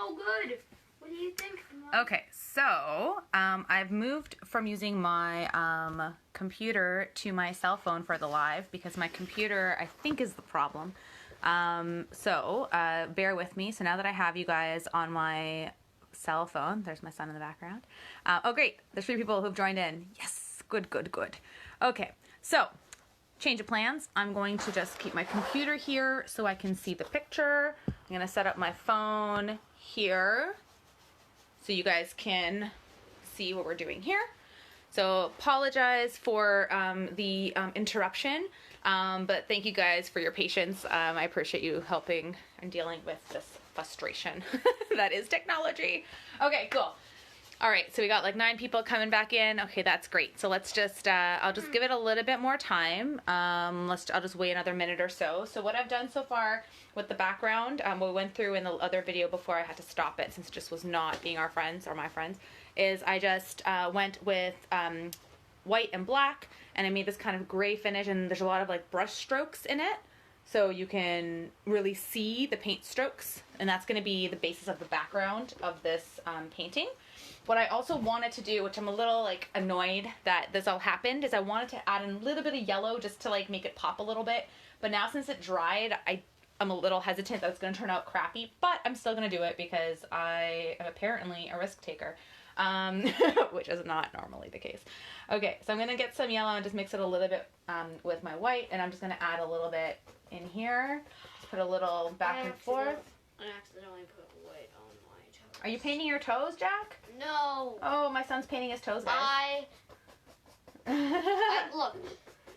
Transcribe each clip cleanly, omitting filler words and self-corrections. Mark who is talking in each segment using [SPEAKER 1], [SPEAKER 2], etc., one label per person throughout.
[SPEAKER 1] so good. What do you think, Mom?
[SPEAKER 2] Okay, so I've moved from using my computer to my cell phone for the live because my computer, I think, is the problem. So bear with me. So now that I have you guys on my cell phone, there's my son in the background. Oh, great. There's 3 people who've joined in. Yes, good, good, good. Okay, so change of plans. I'm going to just keep my computer here so I can see the picture. I'm going to set up my phone here so you guys can see what we're doing here. So apologize for the interruption, but thank you guys for your patience. I appreciate you helping and dealing with this frustration that is technology. Okay, cool. All right, so we got like 9 people coming back in. Okay, that's great. So let's just, I'll just give it a little bit more time. I'll just wait another minute or so. So what I've done so far with the background, we went through in the other video before I had to stop it since it just was not being our friends or my friends, is I just went with white and black, and I made this kind of gray finish, and there's a lot of like brush strokes in it. So you can really see the paint strokes, and that's going to be the basis of the background of this painting. What I also wanted to do, which I'm a little like annoyed that this all happened, is I wanted to add in a little bit of yellow just to like make it pop a little bit. But now since it dried, I'm a little hesitant that it's going to turn out crappy, but I'm still going to do it because I am apparently a risk taker, which is not normally the case. Okay, so I'm going to get some yellow and just mix it a little bit with my white, and I'm just going to add a little bit in here. Just put a little back and forth.
[SPEAKER 1] I accidentally put white on my toes.
[SPEAKER 2] Are you painting your toes, Jack?
[SPEAKER 1] No.
[SPEAKER 2] Oh, my son's painting his toes, guys.
[SPEAKER 1] Look.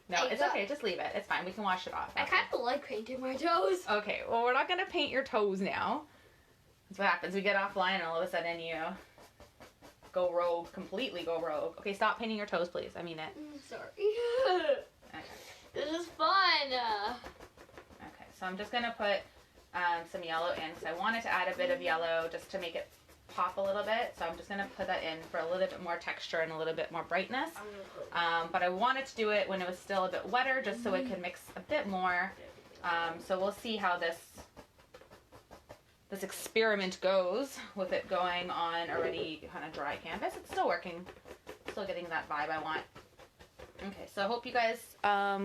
[SPEAKER 2] No, it's okay. Just leave it. It's fine. We can wash it off.
[SPEAKER 1] I kind of like painting my toes.
[SPEAKER 2] Okay, well, we're not going to paint your toes now. That's what happens. We get offline and all of a sudden you go rogue, completely go rogue. Okay, stop painting your toes, please. I mean it.
[SPEAKER 1] Sorry.
[SPEAKER 2] Okay.
[SPEAKER 1] This is fun.
[SPEAKER 2] Okay, so I'm just going to put some yellow in because I wanted to add a bit of yellow just to make it pop a little bit. So I'm just going to put that in for a little bit more texture and a little bit more brightness. But I wanted to do it when it was still a bit wetter just so it could mix a bit more. So we'll see how this experiment goes with it going on already kind of dry canvas. It's still working. Still getting that vibe I want. Okay, so I hope you guys,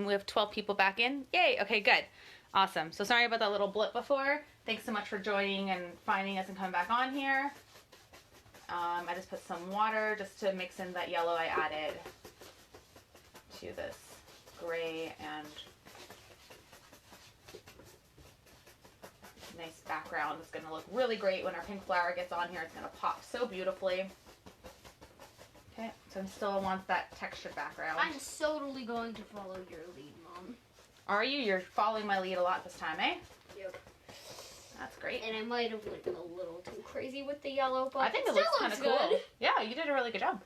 [SPEAKER 2] we have 12 people back in. Yay, okay, good. Awesome. So sorry about that little blip before. Thanks so much for joining and finding us and coming back on here. I just put some water just to mix in that yellow I added to this gray and nice background. It's going to look really great when our pink flower gets on here. It's going to pop so beautifully. Okay, so I still want that textured background.
[SPEAKER 1] I'm totally going to follow your lead, Mom.
[SPEAKER 2] Are you? You're following my lead a lot this time, eh?
[SPEAKER 1] Yep.
[SPEAKER 2] That's great.
[SPEAKER 1] And I might have went a little too crazy with the yellow, but
[SPEAKER 2] I think it looks kind of cool. Yeah, you did a really good job.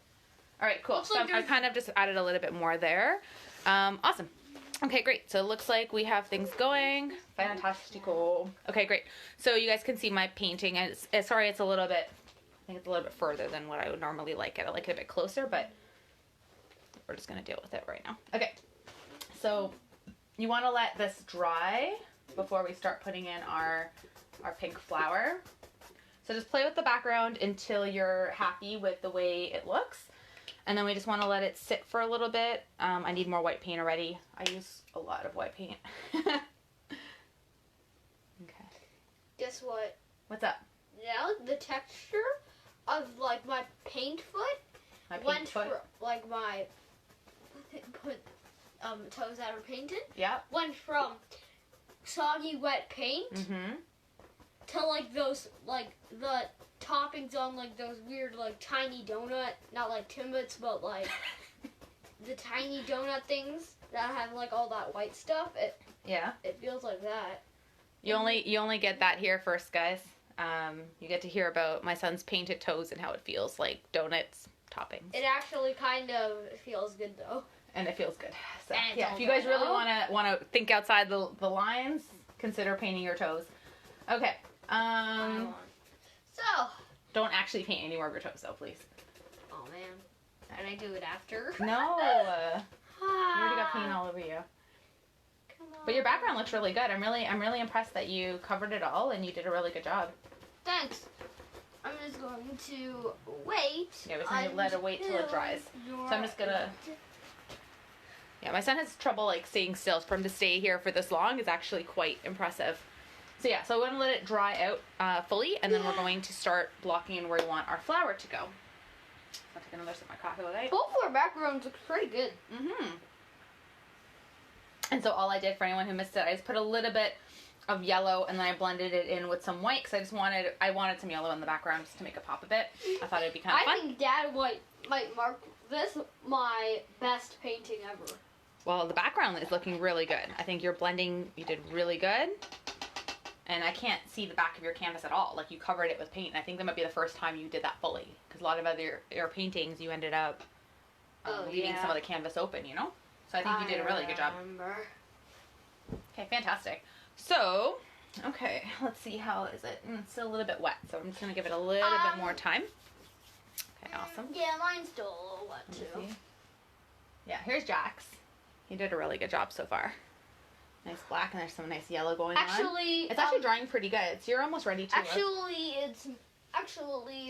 [SPEAKER 2] All right, cool. So I kind of just added a little bit more there. Awesome. Okay, great. So it looks like we have things going. Fantastico. Okay, great. So you guys can see my painting. And sorry, it's a little bit, I think it's a little bit further than what I would normally like it. I like it a bit closer, but we're just going to deal with it right now. Okay, so you want to let this dry before we start putting in our pink flower. So just play with the background until you're happy with the way it looks. And then we just want to let it sit for a little bit. I need more white paint already. I use a lot of white paint. Okay.
[SPEAKER 1] Guess what?
[SPEAKER 2] What's up?
[SPEAKER 1] Now the texture of like my paint foot went from like my toes that were painted.
[SPEAKER 2] Yeah.
[SPEAKER 1] Went from soggy wet paint to like those like the toppings on like those weird like tiny donut, not like Timbits, but like the tiny donut things that have like all that white stuff. It feels like that.
[SPEAKER 2] You only get that here first, guys. You get to hear about my son's painted toes and how it feels like donuts toppings.
[SPEAKER 1] It actually kind of feels good though.
[SPEAKER 2] And it feels good. So yeah, if you guys really wanna think outside the lines, consider painting your toes. Okay.
[SPEAKER 1] So
[SPEAKER 2] don't actually paint any more of your toes though, please.
[SPEAKER 1] Oh man. Can I do it after?
[SPEAKER 2] No. You already got paint all over you.
[SPEAKER 1] Come on.
[SPEAKER 2] But your background looks really good. I'm really impressed that you covered it all and you did a really good job.
[SPEAKER 1] Thanks. going to wait.
[SPEAKER 2] Yeah, we can let it wait till it dries. So I'm just gonna. Yeah, my son has trouble like staying still. For him to stay here for this long is actually quite impressive. So yeah, so I'm gonna let it dry out fully, and then we're going to start blocking in where we want our flour to go. I'll take another sip of my coffee, okay?
[SPEAKER 1] Both of our backgrounds look pretty good.
[SPEAKER 2] And so all I did, for anyone who missed it, I just put a little bit of yellow, and then I blended it in with some white because I wanted some yellow in the background just to make it pop a bit. I thought it'd be kind of fun.
[SPEAKER 1] I think Dad might mark this my best painting ever.
[SPEAKER 2] Well, the background is looking really good. I think your blending, you did really good. And I can't see the back of your canvas at all. Like, you covered it with paint. And I think that might be the first time you did that fully. Because a lot of other your paintings, you ended up leaving some of the canvas open, you know? So I think you did a really good job. Okay, fantastic. So, okay, let's see, how is it? It's still a little bit wet, so I'm just going to give it a little bit more time. Okay, awesome.
[SPEAKER 1] Yeah, mine's still a little wet, too.
[SPEAKER 2] Yeah, here's Jack's. He did a really good job so far. Nice black, and there's some nice yellow going on. It's actually drying pretty good. So you're almost ready to.
[SPEAKER 1] Actually,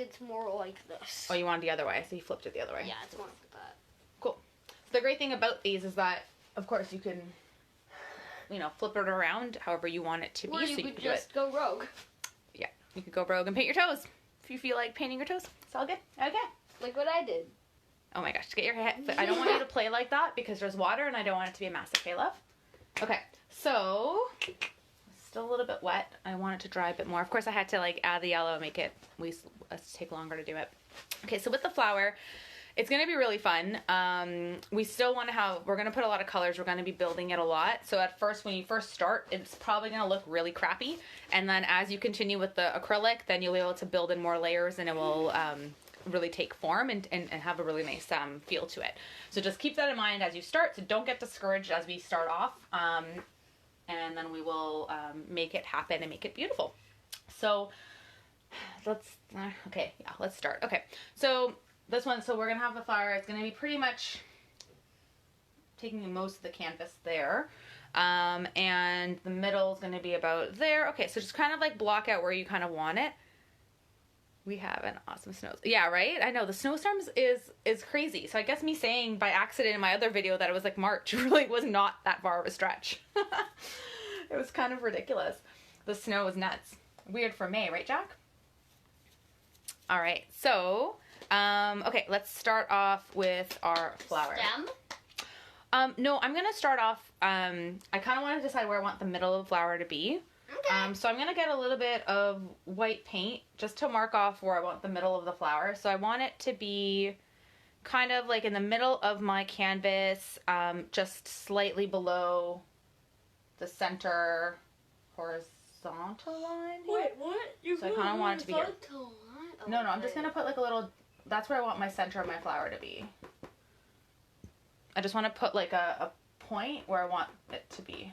[SPEAKER 1] it's more like this.
[SPEAKER 2] Oh, you want it the other way, so you flipped it the other way.
[SPEAKER 1] Yeah, it's more like that.
[SPEAKER 2] Cool. So the great thing about these is that, of course, you can, you know, flip it around however you want it to be.
[SPEAKER 1] Or you could just go rogue.
[SPEAKER 2] Yeah, you could go rogue and paint your toes if you feel like painting your toes. It's all good. Okay.
[SPEAKER 1] Like what I did.
[SPEAKER 2] Oh my gosh, get your head. I don't want you to play like that because there's water and I don't want it to be a mess. Okay, love? Okay, so still a little bit wet. I want it to dry a bit more. Of course, I had to like add the yellow and make it take longer to do it. Okay, so with the flower, it's going to be really fun. We still want to we're going to put a lot of colors. We're going to be building it a lot. So at first, when you first start, it's probably going to look really crappy. And then as you continue with the acrylic, then you'll be able to build in more layers and it will really take form and have a really nice feel to it. So just keep that in mind as you start. So don't get discouraged as we start off. And then we will make it happen and make it beautiful. So let's start. Okay, so this one, so we're going to have the flower. It's going to be pretty much taking most of the canvas there. And the middle is going to be about there. Okay, so just kind of like block out where you kind of want it. We have an awesome Yeah, right? I know, the snowstorms is crazy. So I guess me saying by accident in my other video that it was like March really was not that far of a stretch. It was kind of ridiculous. The snow was nuts. Weird for May, right, Jack? All right, so, okay, let's start off with our flower.
[SPEAKER 1] Stem?
[SPEAKER 2] No, I'm going to start off, I kind of want to decide where I want the middle of the flower to be.
[SPEAKER 1] Okay.
[SPEAKER 2] So I'm going to get a little bit of white paint just to mark off where I want the middle of the flower. So I want it to be kind of like in the middle of my canvas, just slightly below the center horizontal line here.
[SPEAKER 1] Wait, what?
[SPEAKER 2] So I kind of want it to be here.
[SPEAKER 1] Oh,
[SPEAKER 2] No, I'm just going to put like a little, that's where I want my center of my flower to be. I just want to put like a point where I want it to be.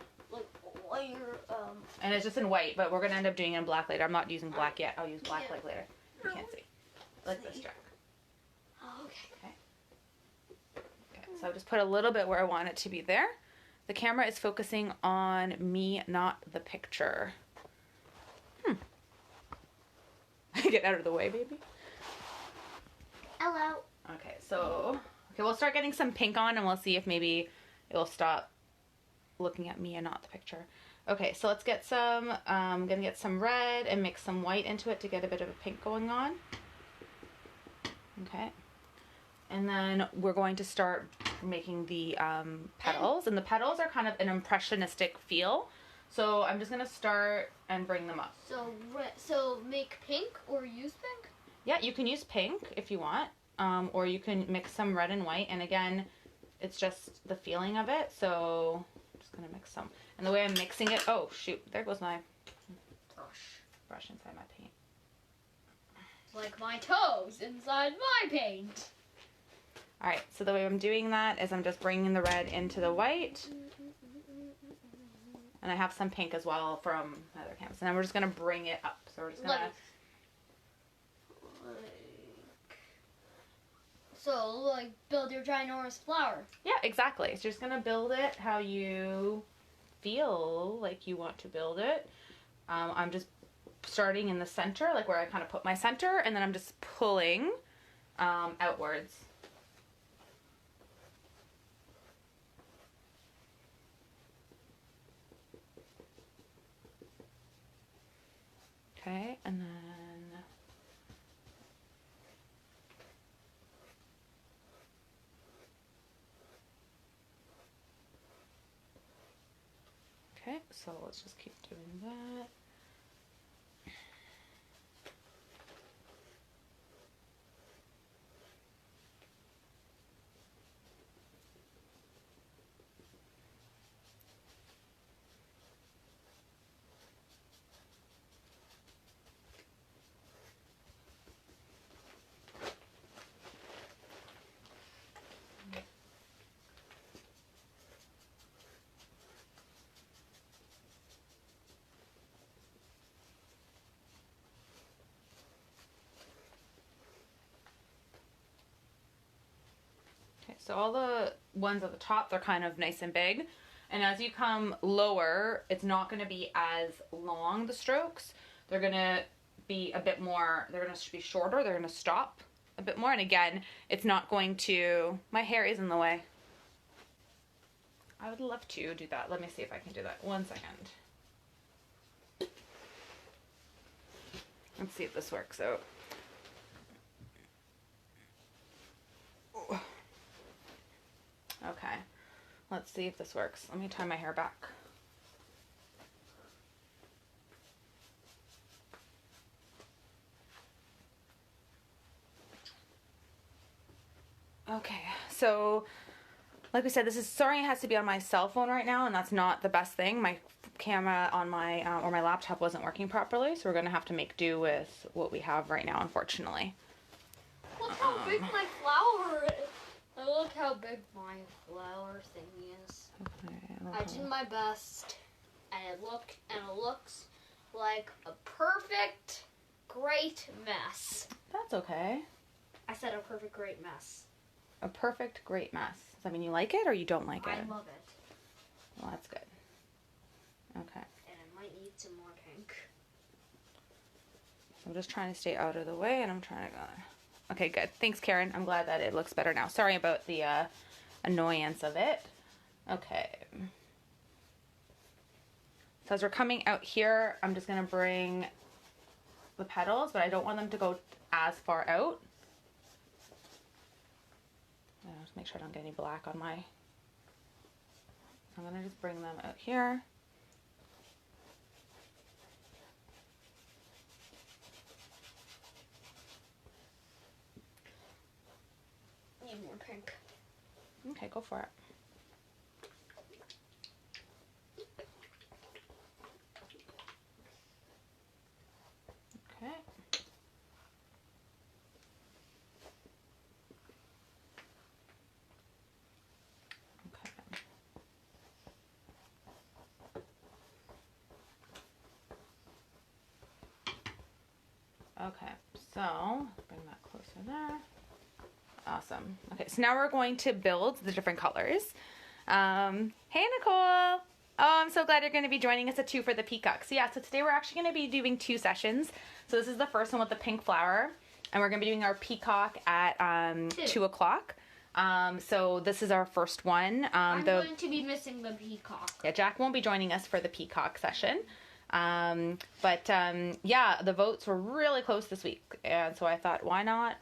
[SPEAKER 2] And it's just in white, but we're going to end up doing it in black later. I'm not using black yet. I'll use black like later. You can't see. Like this, Jack.
[SPEAKER 1] Oh, okay.
[SPEAKER 2] Okay, so I've just put a little bit where I want it to be there. The camera is focusing on me, not the picture. Get out of the way, baby.
[SPEAKER 1] Hello.
[SPEAKER 2] Okay, so, we'll start getting some pink on and we'll see if maybe it'll stop looking at me and not the picture. Okay, so let's get some, I'm gonna get some red and mix some white into it to get a bit of a pink going on. Okay. And then we're going to start making the petals. And the petals are kind of an impressionistic feel. So I'm just gonna start and bring them up.
[SPEAKER 1] So make pink or use pink?
[SPEAKER 2] Yeah, you can use pink if you want. Or you can mix some red and white. And again, it's just the feeling of it. So I'm just gonna mix some. And the way I'm mixing it, oh shoot, there goes my brush inside my paint.
[SPEAKER 1] Like my toes inside my paint.
[SPEAKER 2] Alright, so the way I'm doing that is I'm just bringing the red into the white. And I have some pink as well from my other canvas. And then we're just going to bring it up. So we're just going to...
[SPEAKER 1] like build your ginormous flower.
[SPEAKER 2] Yeah, exactly. So you're just going to build it how you feel like you want to build it. I'm just starting in the center, like where I kind of put my center, and then I'm just pulling outwards. Okay, and then okay, so let's just keep doing that. Okay, so all the ones at the top, they're kind of nice and big. And as you come lower, it's not going to be as long, the strokes. They're going to be a bit more, they're going to be shorter. They're going to stop a bit more. And again, it's not going to, my hair is in the way. I would love to do that. Let me see if I can do that. 1 second. Let's see if this works out. Okay, let's see if this works. Let me tie my hair back. Okay, so like we said, this is, sorry, it has to be on my cell phone right now, and that's not the best thing. My camera on my, or my laptop wasn't working properly, so we're gonna have to make do with what we have right now, unfortunately.
[SPEAKER 1] Look how big my flower is. Look how big my flower thing is.
[SPEAKER 2] Okay,
[SPEAKER 1] I did my best, and it looks like a perfect, great mess.
[SPEAKER 2] That's okay.
[SPEAKER 1] I said a perfect, great mess.
[SPEAKER 2] A perfect, great mess. Does that mean you like it or you don't like it?
[SPEAKER 1] I love it.
[SPEAKER 2] Well, that's good. Okay.
[SPEAKER 1] And I might need some more pink.
[SPEAKER 2] I'm just trying to stay out of the way, and I'm trying to go. Okay, good. Thanks, Karen. I'm glad that it looks better now. Sorry about the annoyance of it. Okay. So as we're coming out here, I'm just going to bring the petals, but I don't want them to go as far out. Just make sure I don't get any black on my... I'm going to just bring them out here.
[SPEAKER 1] Need more pink.
[SPEAKER 2] Okay, go for it. Okay. Okay, so bring that closer there. Awesome. Okay, so now we're going to build the different colors. Hey, Nicole. Oh, I'm so glad you're going to be joining us at 2 for the peacock. So yeah, so today we're actually going to be doing 2 sessions. So this is the first one with the pink flower, and we're going to be doing our peacock at 2 o'clock. So this is our first one.
[SPEAKER 1] I'm going to be missing the peacock.
[SPEAKER 2] Yeah, Jack won't be joining us for the peacock session. Yeah, the votes were really close this week, and so I thought, why not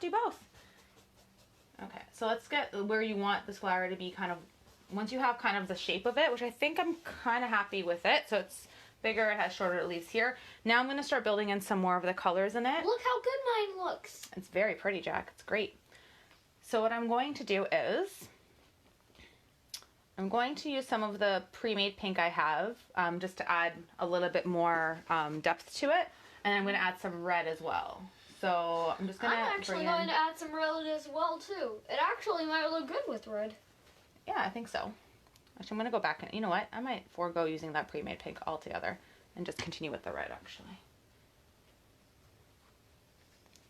[SPEAKER 2] do both? Okay, so let's get where you want this flower to be kind of, once you have kind of the shape of it, which I think I'm kind of happy with it. So it's bigger, it has shorter leaves here. Now I'm going to start building in some more of the colors in it.
[SPEAKER 1] Look how good mine looks.
[SPEAKER 2] It's very pretty, Jack. It's great. So what I'm going to do is, I'm going to use some of the pre-made pink I have, just to add a little bit more depth to it. And I'm going to add some red as well. So I'm just going to
[SPEAKER 1] I'm actually going to add some red as well too. It actually might look good with red.
[SPEAKER 2] Yeah, I think so. Actually, I'm going to go back and, you know what? I might forego using that pre-made pink altogether and just continue with the red actually.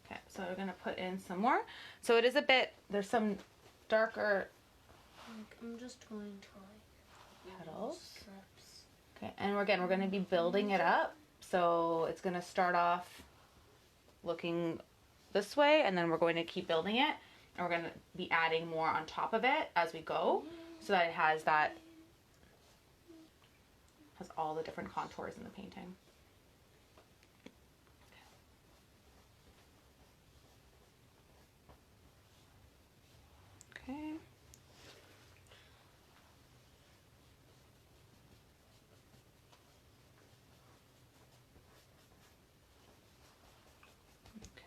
[SPEAKER 2] Okay, so we're going to put in some more. So it is a bit, there's some darker
[SPEAKER 1] I'm just going to like
[SPEAKER 2] petals. Okay, and again, we're going to be building it up. So it's going to start off looking this way, and then we're going to keep building it, and we're going to be adding more on top of it as we go, so that it has all the different contours in the painting. Okay.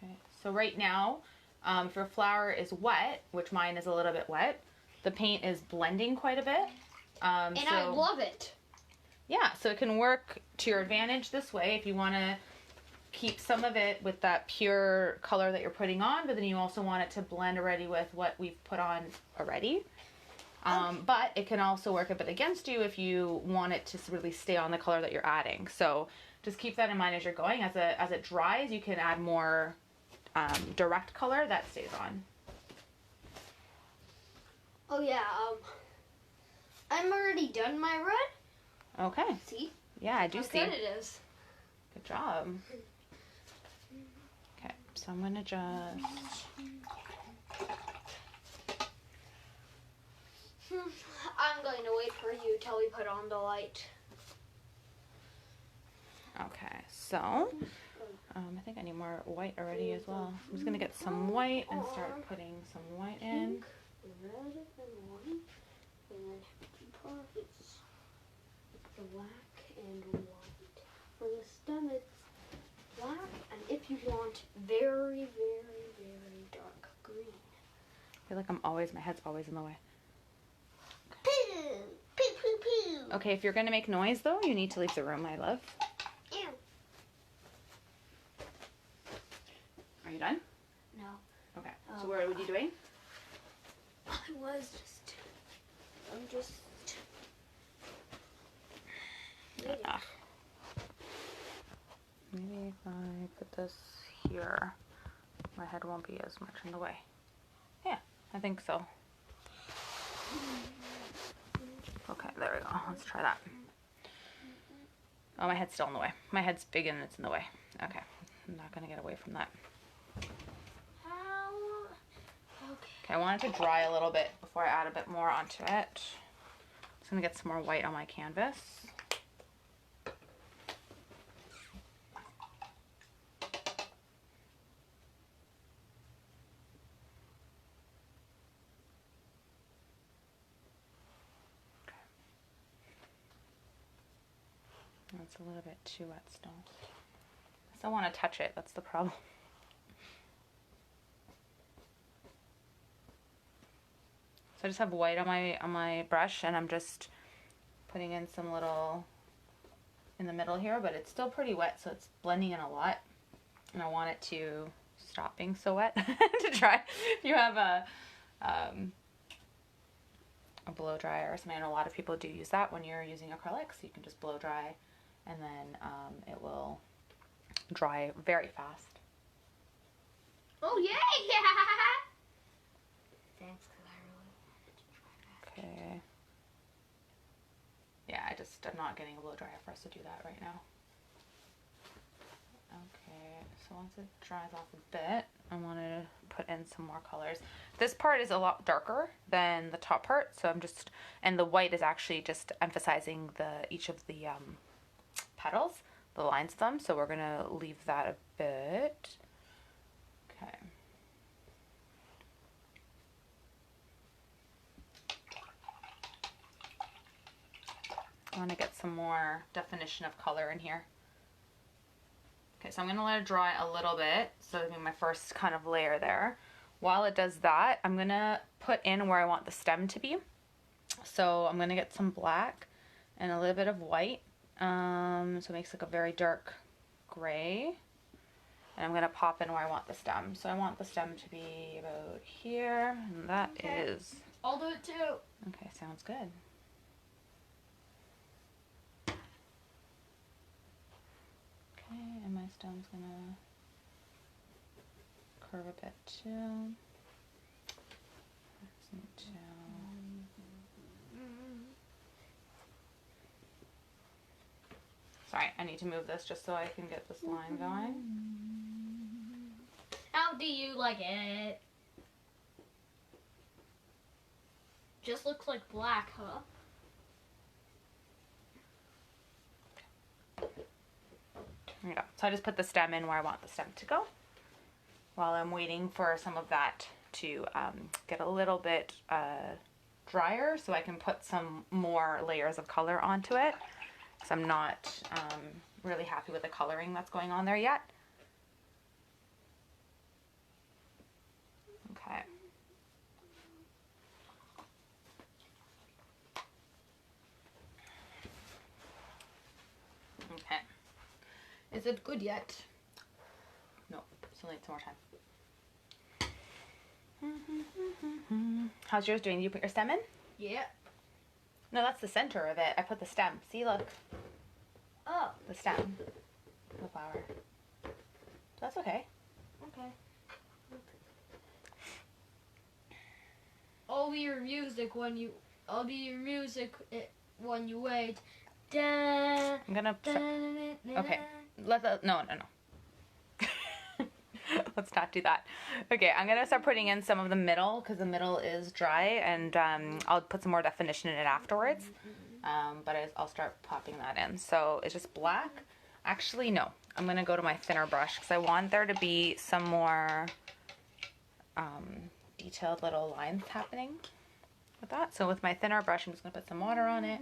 [SPEAKER 2] Okay, so right now, if your flower is wet, which mine is a little bit wet, the paint is blending quite a bit.
[SPEAKER 1] And I love it.
[SPEAKER 2] Yeah, so it can work to your advantage this way if you want to keep some of it with that pure color that you're putting on, but then you also want it to blend already with what we've put on already. But it can also work a bit against you if you want it to really stay on the color that you're adding. So just keep that in mind as you're going. As it dries, you can add more direct color that stays on.
[SPEAKER 1] Oh yeah, I'm already done my red.
[SPEAKER 2] Okay.
[SPEAKER 1] See?
[SPEAKER 2] Yeah, I do see.
[SPEAKER 1] How good it is.
[SPEAKER 2] Good job. Okay, so I'm gonna just...
[SPEAKER 1] I'm going to wait for you till we put on the light.
[SPEAKER 2] Okay, so I think I need more white already as well. I'm just gonna get some white and start putting some white in.
[SPEAKER 1] Red and white, and it's black and white. For the stem, it's black, and if you want very, very, very dark green.
[SPEAKER 2] I feel like my head's always in the way.
[SPEAKER 1] Poo! Poo, poo, poo!
[SPEAKER 2] Okay, if you're gonna make noise though, you need to leave the room, my love.
[SPEAKER 1] Ew.
[SPEAKER 2] Are you done?
[SPEAKER 1] No.
[SPEAKER 2] Okay, so what are you doing?
[SPEAKER 1] I'm just...
[SPEAKER 2] Ah. Maybe if I put this here, my head won't be as much in the way. Yeah, I think so. Okay, there we go. Let's try that. Oh, my head's still in the way. My head's big and it's in the way. Okay, I'm not gonna get away from that. Okay, I want it to dry a little bit before I add a bit more onto it. Just gonna get some more white on my canvas. It's a little bit too wet still. I still want to touch it, that's the problem. So I just have white on my brush, and I'm just putting in some little in the middle here, but it's still pretty wet, so it's blending in a lot. And I want it to stop being so wet to dry. If you have a blow dryer or something, I know a lot of people do use that when you're using acrylics. You can just blow dry, and then it will dry very fast.
[SPEAKER 1] Oh yay! Thanks, because I really wanted to try that.
[SPEAKER 2] Okay. Yeah, I'm not getting a blow dryer for us to do that right now. Okay, so once it dries off a bit, I want to put in some more colors. This part is a lot darker than the top part, so and the white is actually just emphasizing each of the petals, the lines of them, so we're going to leave that a bit. Okay. I want to get some more definition of color in here. Okay, so I'm going to let it dry a little bit, so that'll be my first kind of layer there. While it does that, I'm going to put in where I want the stem to be. So I'm going to get some black and a little bit of white, so it makes like a very dark gray. And I'm going to pop in where I want the stem. So I want the stem to be about here, and that is...
[SPEAKER 1] I'll do it too.
[SPEAKER 2] Okay, sounds good. Okay, and my stem's gonna curve a bit too. Sorry, I need to move this just so I can get this line going.
[SPEAKER 1] How do you like it? Just looks like black, huh?
[SPEAKER 2] There you go. So I just put the stem in where I want the stem to go while I'm waiting for some of that to get a little bit drier so I can put some more layers of color onto it, because I'm not really happy with the coloring that's going on there yet. Okay. Okay.
[SPEAKER 1] Is it good yet?
[SPEAKER 2] No, still need some more time. How's yours doing? You put your stem in?
[SPEAKER 1] Yeah.
[SPEAKER 2] No, that's the center of it. I put the stem. See, look.
[SPEAKER 1] Oh.
[SPEAKER 2] The stem. The flower. That's okay.
[SPEAKER 1] Okay. I'll be your music when you wait. Da,
[SPEAKER 2] I'm gonna.
[SPEAKER 1] da,
[SPEAKER 2] Okay. No. Let's not do that. Okay, I'm gonna start putting in some of the middle because the middle is dry, and I'll put some more definition in it afterwards. But I'll start popping that in. So it's just black. Actually, no. I'm gonna go to my thinner brush because I want there to be some more detailed little lines happening with that. So with my thinner brush, I'm just gonna put some water on it,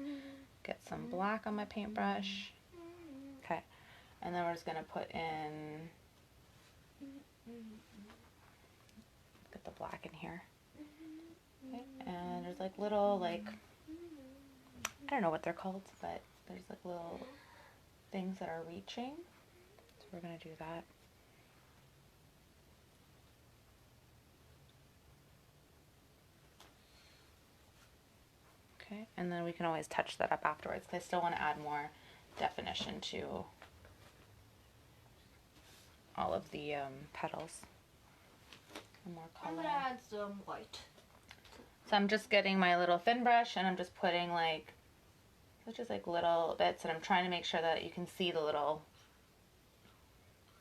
[SPEAKER 2] get some black on my paintbrush. Okay, and then we're just gonna put in. Get the black in here. Okay. And there's like little, like, I don't know what they're called, but there's like little things that are reaching. So we're going to do that. Okay, and then we can always touch that up afterwards because I still want to add more definition to all of the petals. More color.
[SPEAKER 1] I'm gonna add some white.
[SPEAKER 2] So I'm just getting my little thin brush and I'm just putting like, it's just like little bits, and I'm trying to make sure that you can see the little,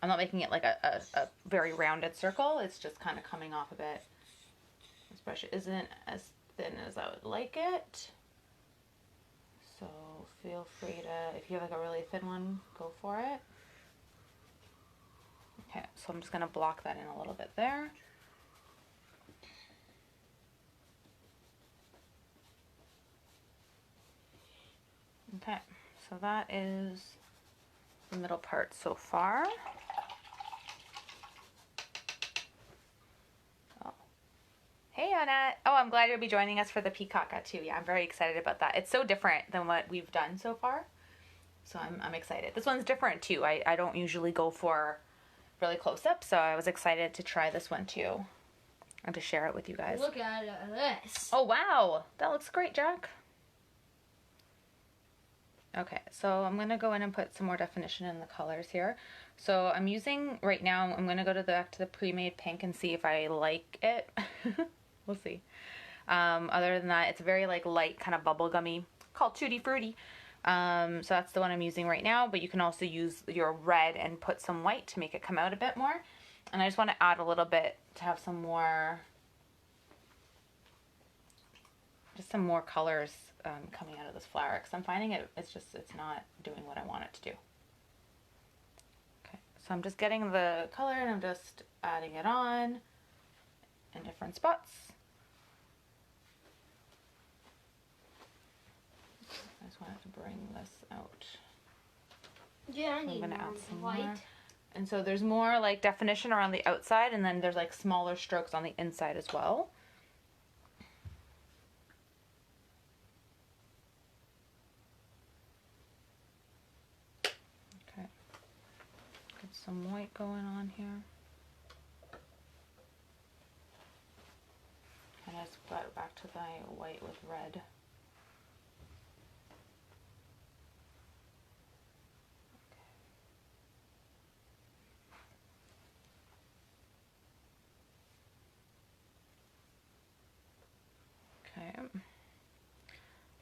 [SPEAKER 2] I'm not making it like a very rounded circle, it's just kind of coming off a bit. This brush isn't as thin as I would like it. So feel free to, if you have like a really thin one, go for it. Okay, so I'm just gonna block that in a little bit there. Okay, so that is the middle part so far. Oh. Hey, Annette. Oh, I'm glad you'll be joining us for the peacock too. Yeah, I'm very excited about that. It's so different than what we've done so far. So I'm excited. This one's different too. I don't usually go for really close up, so I was excited to try this one too and to share it with you guys.
[SPEAKER 1] Look at this.
[SPEAKER 2] Oh, wow. That looks great, Jack. Okay, so I'm going to go in and put some more definition in the colors here. So I'm using, right now, I'm going to go back to the pre-made pink and see if I like it. We'll see. Other than that, it's very like light, kind of bubblegummy, called Tutti Frutti. So that's the one I'm using right now, but you can also use your red and put some white to make it come out a bit more. And I just want to add a little bit to have some more, just some more colors coming out of this flower, because I'm finding it's not doing what I want it to do. Okay, so I'm just getting the color and I'm just adding it on in different spots. I just wanted to bring this out.
[SPEAKER 1] Yeah, I
[SPEAKER 2] So
[SPEAKER 1] need
[SPEAKER 2] I'm gonna
[SPEAKER 1] more
[SPEAKER 2] add some
[SPEAKER 1] white.
[SPEAKER 2] more. And so there's more like definition around the outside, and then there's like smaller strokes on the inside as well. Okay. Get some white going on here. And I just got back to my white with red. Okay.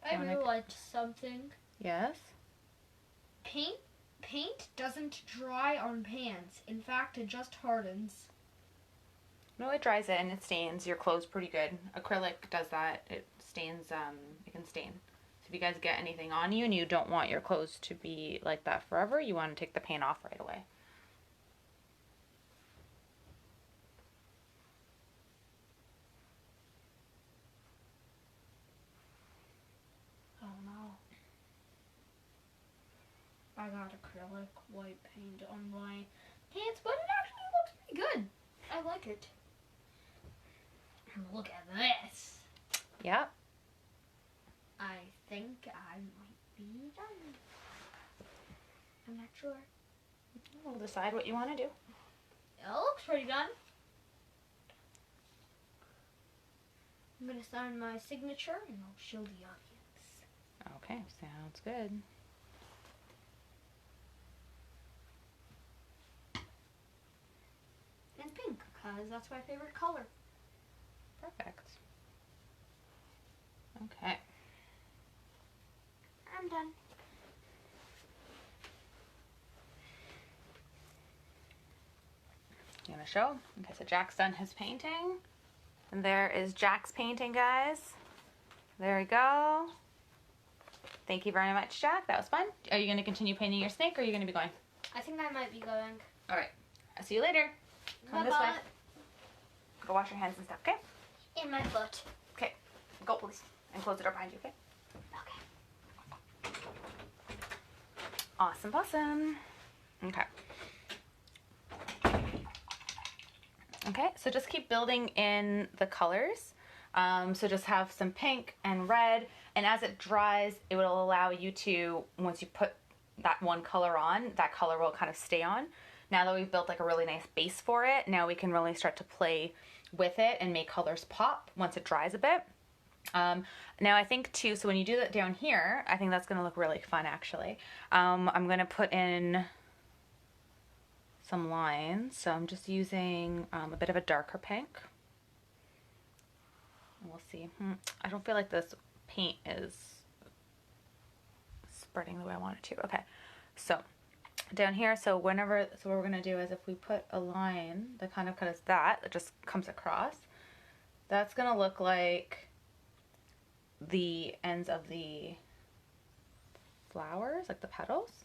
[SPEAKER 1] I realized something.
[SPEAKER 2] Yes.
[SPEAKER 1] Paint paint doesn't dry on pans. In fact, it just hardens.
[SPEAKER 2] No, it dries it and it stains your clothes pretty good. Acrylic does that. It stains, it can stain. So if you guys get anything on you and you don't want your clothes to be like that forever, you want to take the paint off right away.
[SPEAKER 1] Oh no. I got acrylic white paint on my pants, but it actually looks pretty good. I like it. Look at this.
[SPEAKER 2] Yep.
[SPEAKER 1] I think I might be done. I'm not sure.
[SPEAKER 2] We'll decide what you want to do.
[SPEAKER 1] It looks pretty good. I'm going to sign my signature and I'll show the audience.
[SPEAKER 2] Okay, sounds good.
[SPEAKER 1] And pink, because that's my favorite color.
[SPEAKER 2] Perfect. Okay.
[SPEAKER 1] I'm done.
[SPEAKER 2] You want to show? Okay, so Jack's done his painting. And there is Jack's painting, guys. There we go. Thank you very much, Jack. That was fun. Are you going to continue painting your snake, or are you going to be going?
[SPEAKER 1] I think I might be going.
[SPEAKER 2] All right. I'll see you later. Come this way. Go wash your hands and stuff, okay?
[SPEAKER 1] In my foot.
[SPEAKER 2] Okay. Go, please. And close the door behind you, okay?
[SPEAKER 1] Okay.
[SPEAKER 2] Awesome, awesome. Okay. Okay, so just keep building in the colors. So just have some pink and red, and as it dries, it will allow you to, once you put that one color on, that color will kind of stay on. Now that we've built like a really nice base for it, now we can really start to play with it and make colors pop once it dries a bit. Now I think too, so when you do that down here, I think that's going to look really fun actually. I'm going to put in some lines, so I'm just using a bit of a darker pink. We'll see. I don't feel like this paint is spreading the way I want it to. Okay, so down here, so what we're gonna do is if we put a line that kind of cuts that just comes across, that's gonna look like the ends of the flowers, like the petals.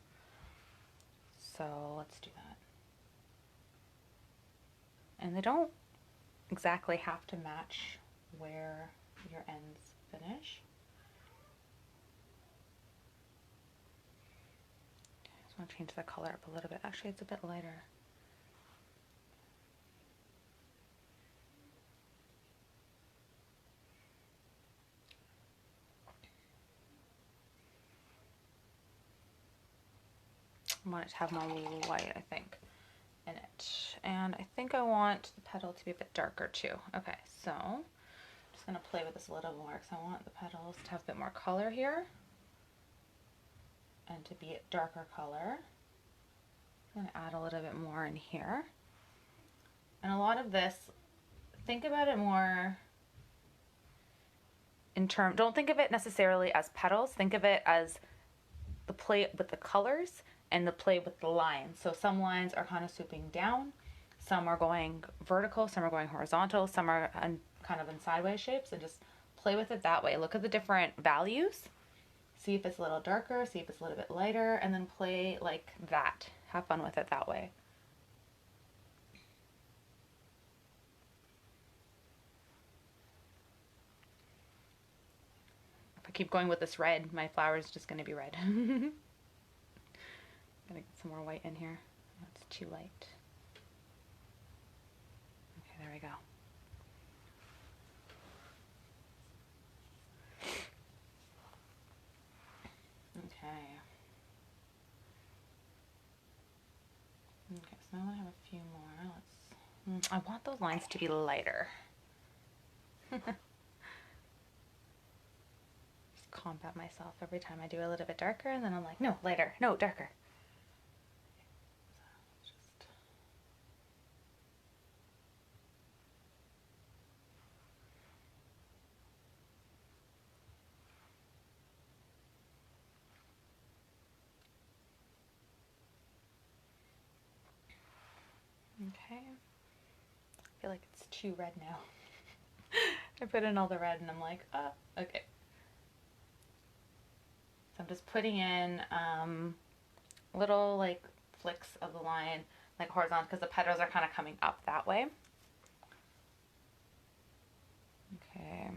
[SPEAKER 2] So let's do that. And they don't exactly have to match where your ends finish. I just want to change the color up a little bit. Actually, it's a bit lighter. I want it to have more white, I think, in it. And I think I want the petal to be a bit darker too. Okay, so I'm just going to play with this a little more because I want the petals to have a bit more color here and to be a darker color. I'm going to add a little bit more in here. And a lot of this, think about it more in terms, don't think of it necessarily as petals, think of it as the play with the colors and the play with the lines. So some lines are kind of swooping down, some are going vertical, some are going horizontal, some are kind of in sideways shapes, and just play with it that way. Look at the different values, see if it's a little darker, see if it's a little bit lighter, and then play like that. Have fun with it that way. If I keep going with this red, my flower is just going to be red. Gotta get some more white in here. That's too light. Okay, there we go. Okay. Okay, so now I have a few more. Let's. I want those lines to be lighter. Just combat myself every time I do a little bit darker, and then I'm like, no, lighter, no, darker. Okay. I feel like it's too red now. I put in all the red and I'm like, okay. So I'm just putting in little like flicks of the line, like horizontal, because the petals are kind of coming up that way. Okay.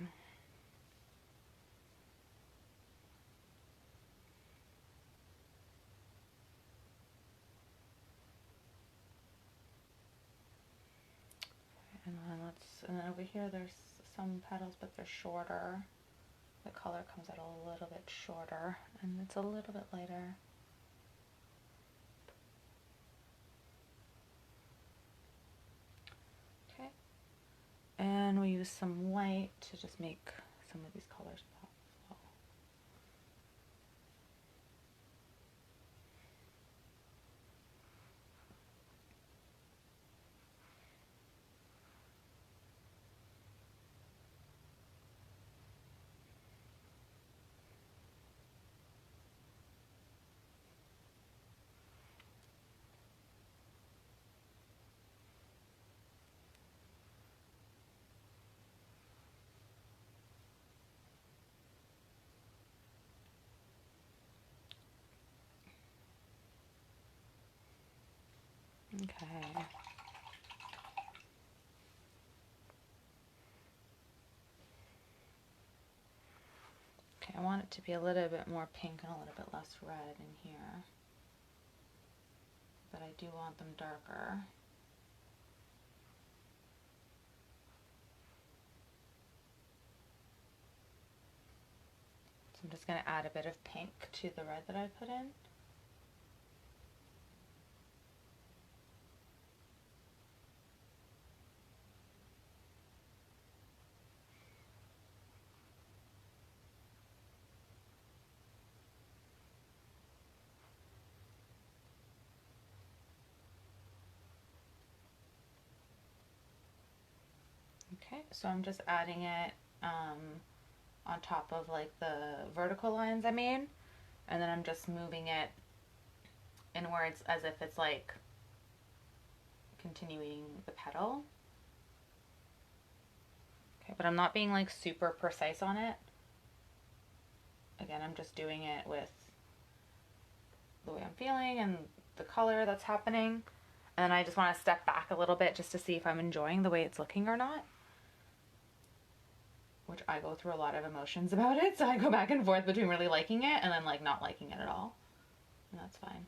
[SPEAKER 2] And then over here there's some petals, but they're shorter. The color comes out a little bit shorter, and it's a little bit lighter. Okay. And we use some white to just make some of these colors pop as well. Okay. Okay, I want it to be a little bit more pink and a little bit less red in here. But I do want them darker. So I'm just going to add a bit of pink to the red that I put in. Okay, so I'm just adding it on top of like the vertical lines I made, and then I'm just moving it inwards as if it's like continuing the petal. Okay, but I'm not being like super precise on it. Again, I'm just doing it with the way I'm feeling and the color that's happening. And I just want to step back a little bit just to see if I'm enjoying the way it's looking or not. Which I go through a lot of emotions about it, so I go back and forth between really liking it and then like not liking it at all. And that's fine.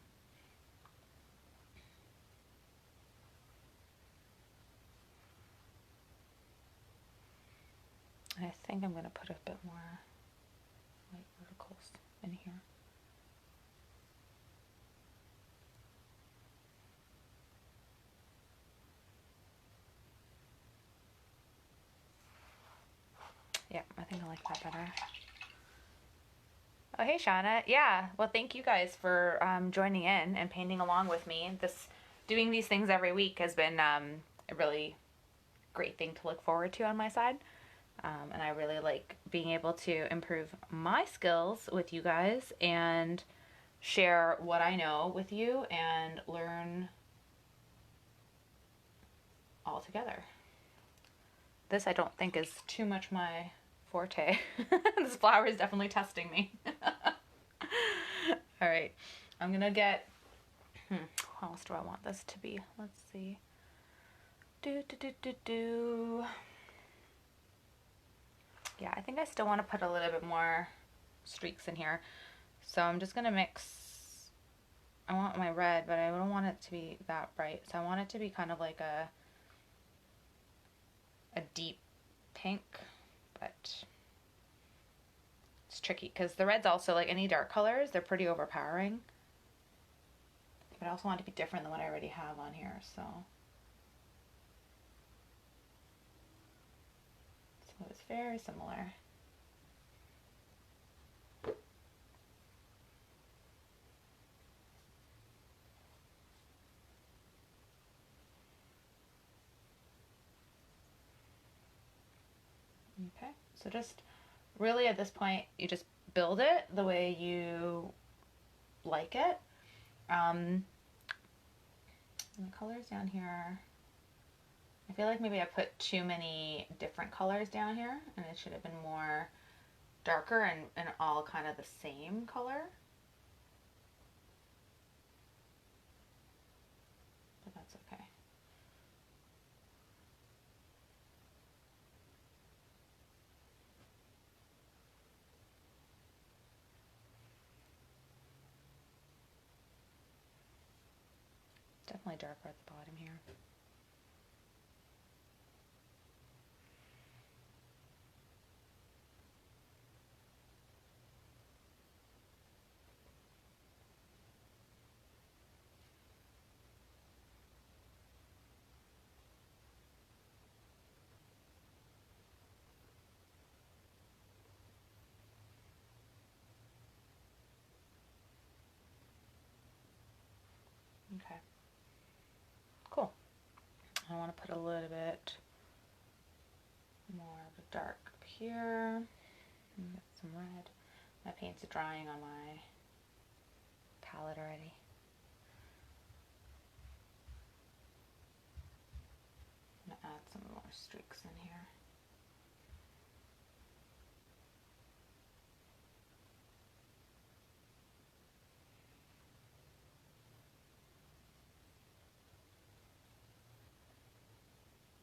[SPEAKER 2] I think I'm going to put a bit more light verticals in here. Yeah, I think I like that better. Oh, hey, Shauna. Yeah, well, thank you guys for joining in and painting along with me. Doing these things every week has been a really great thing to look forward to on my side. And I really like being able to improve my skills with you guys and share what I know with you and learn all together. This I don't think is too much my forte. This flower is definitely testing me. All right, I'm gonna get, how else do I want this to be? Let's see. Yeah, I think I still want to put a little bit more streaks in here. So I'm just gonna mix, I want my red, but I don't want it to be that bright. So I want it to be kind of like a deep pink, but it's tricky because the red's also, like any dark colors, they're pretty overpowering. But I also want it to be different than what I already have on here, so it's very similar. Okay, so just really at this point, you just build it the way you like it. And the colors down here I feel like maybe I put too many different colors down here, and it should have been more darker and all kind of the same color. But that's okay. Definitely darker at the bottom here. Okay. Cool. I want to put a little bit more of a dark up here. And get some red. My paint's drying on my palette already. I'm gonna add some more streaks in here.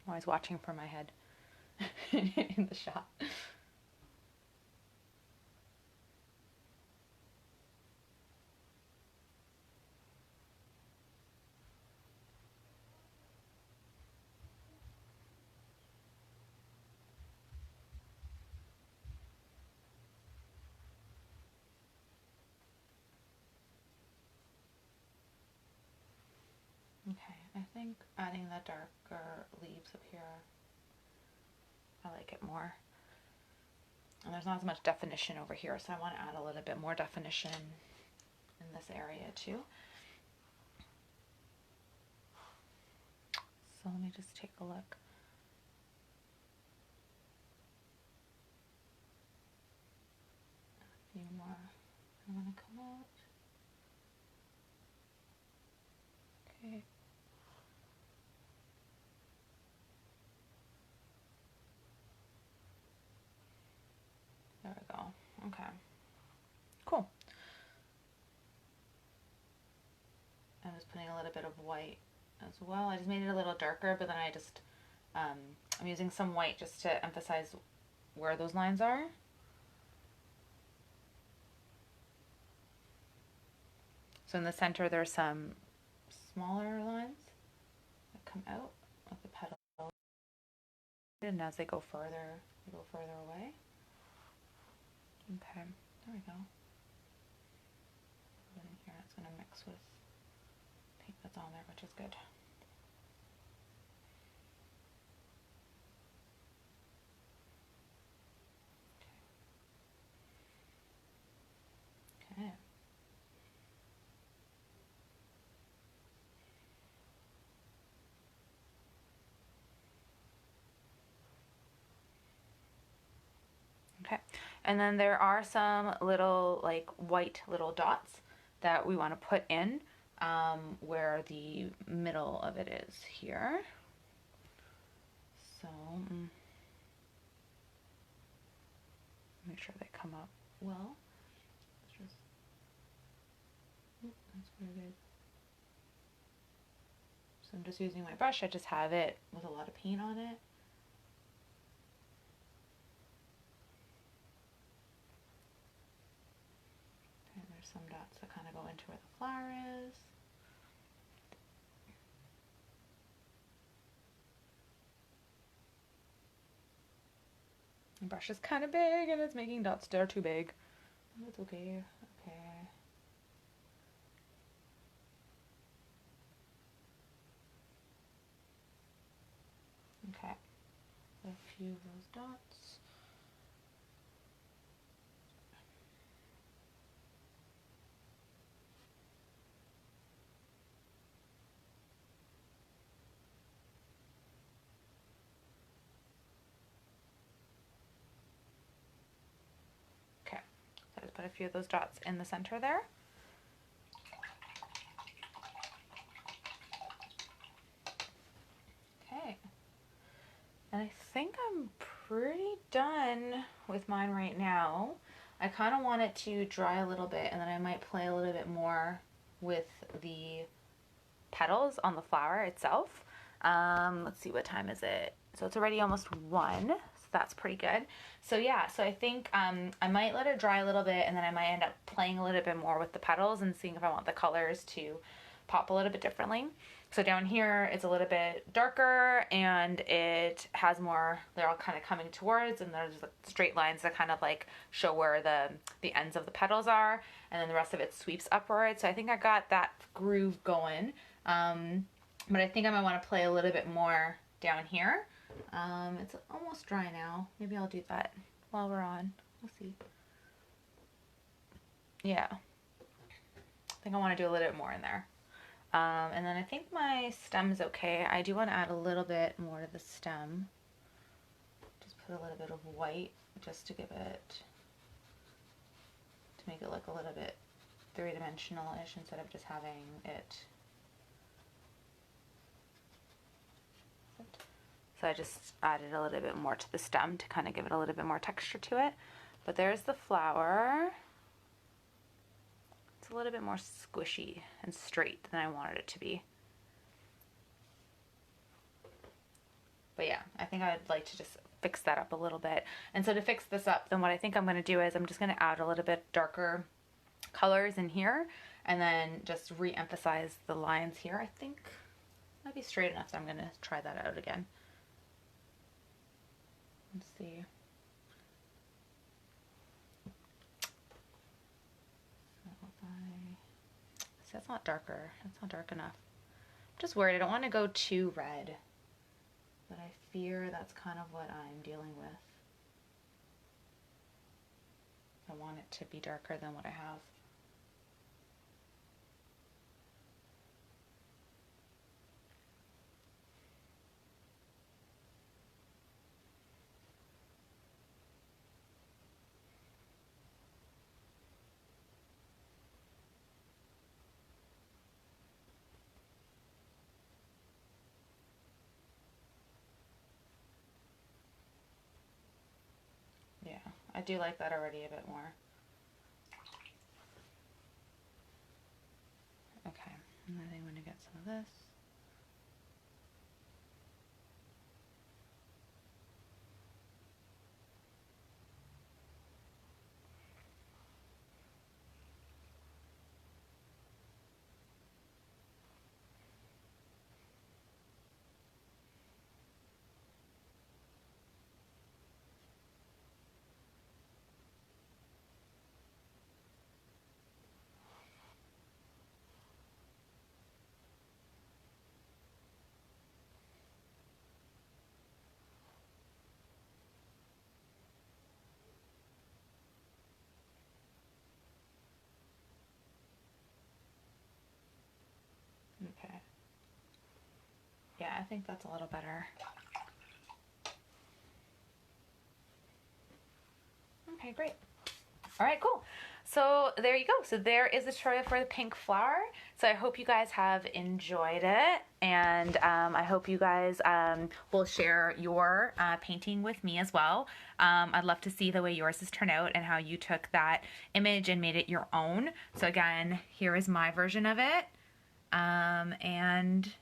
[SPEAKER 2] I'm always watching for my head in the shot. Okay, I think adding the darker leaves up here, I like it more. And there's not as much definition over here, so I want to add a little bit more definition in this area too. So let me just take a look. A few more I want to come out. Okay. There we go. Okay. Cool. I'm just putting a little bit of white as well. I just made it a little darker, but then I just, I'm using some white just to emphasize where those lines are. So in the center, there's some smaller lines that come out of the petal. And as they go further away. Okay, there we go. Put it in here, it's going to mix with paint that's on there, which is good. Okay. Okay, and then there are some little like white little dots that we want to put in where the middle of it is here. So make sure they come up well. Just, that's where it is. So I'm just using my brush. I just have it with a lot of paint on it. And there's some dots that kind of go into where the flower is. The brush is kind of big and it's making dots that are too big. That's okay. Okay. Okay. A few of those dots. Okay. So I just put a few of those dots in the center there. Okay. And I think I'm pretty done with mine right now. I kind of want it to dry a little bit, and then I might play a little bit more with the petals on the flower itself. Let's see, what time is it? So it's already almost 1, so that's pretty good. So yeah, so I think I might let it dry a little bit, and then I might end up playing a little bit more with the petals and seeing if I want the colors to pop a little bit differently. So down here it's a little bit darker, and it has more, they're all kind of coming towards, and there's like straight lines that kind of like show where the ends of the petals are, and then the rest of it sweeps upward. So I think I got that groove going. But I think I might want to play a little bit more down here. It's almost dry now. Maybe I'll do that while we're on. We'll see. Yeah. I think I want to do a little bit more in there. And then I think my stem is okay. I do want to add a little bit more to the stem. Just put a little bit of white just to give it, to make it look a little bit three-dimensional-ish instead of just having it. So I just added a little bit more to the stem to kind of give it a little bit more texture to it. But there's the flower. It's a little bit more squishy and straight than I wanted it to be. But yeah, I think I'd like to just fix that up a little bit. And so to fix this up, then what I think I'm going to do is I'm just going to add a little bit darker colors in here, and then just re-emphasize the lines here. I think it might be straight enough, so I'm going to try that out again. Let's see. See, that's not darker. That's not dark enough. I'm just worried. I don't want to go too red, but I fear that's kind of what I'm dealing with. I want it to be darker than what I have. Yeah, I do like that already a bit more. Okay, and I think I'm going to get some of this. Okay. Yeah, I think that's a little better. Okay, great. All right, cool. So there you go. So there is the tutorial for the pink flower. So I hope you guys have enjoyed it, and I hope you guys will share your painting with me as well. I'd love to see the way yours has turned out and how you took that image and made it your own. So again, here is my version of it. And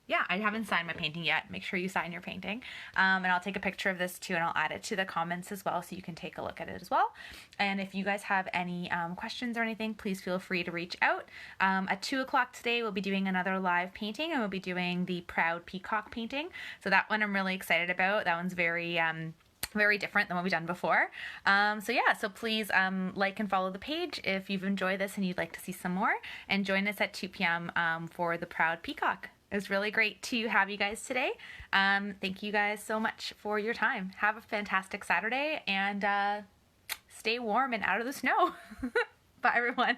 [SPEAKER 2] yeah, I haven't signed my painting yet. Make sure you sign your painting. And I'll take a picture of this too, and I'll add it to the comments as well so you can take a look at it as well. And if you guys have any questions or anything, please feel free to reach out. At 2 o'clock today, we'll be doing another live painting, and we'll be doing the Proud Peacock painting. So that one I'm really excited about. That one's very different than what we've done before. So yeah, so please like and follow the page if you've enjoyed this and you'd like to see some more, and join us at 2 p.m. For the Proud Peacock. It was really great to have you guys today. Thank you guys so much for your time. Have a fantastic Saturday, and stay warm and out of the snow. Bye everyone.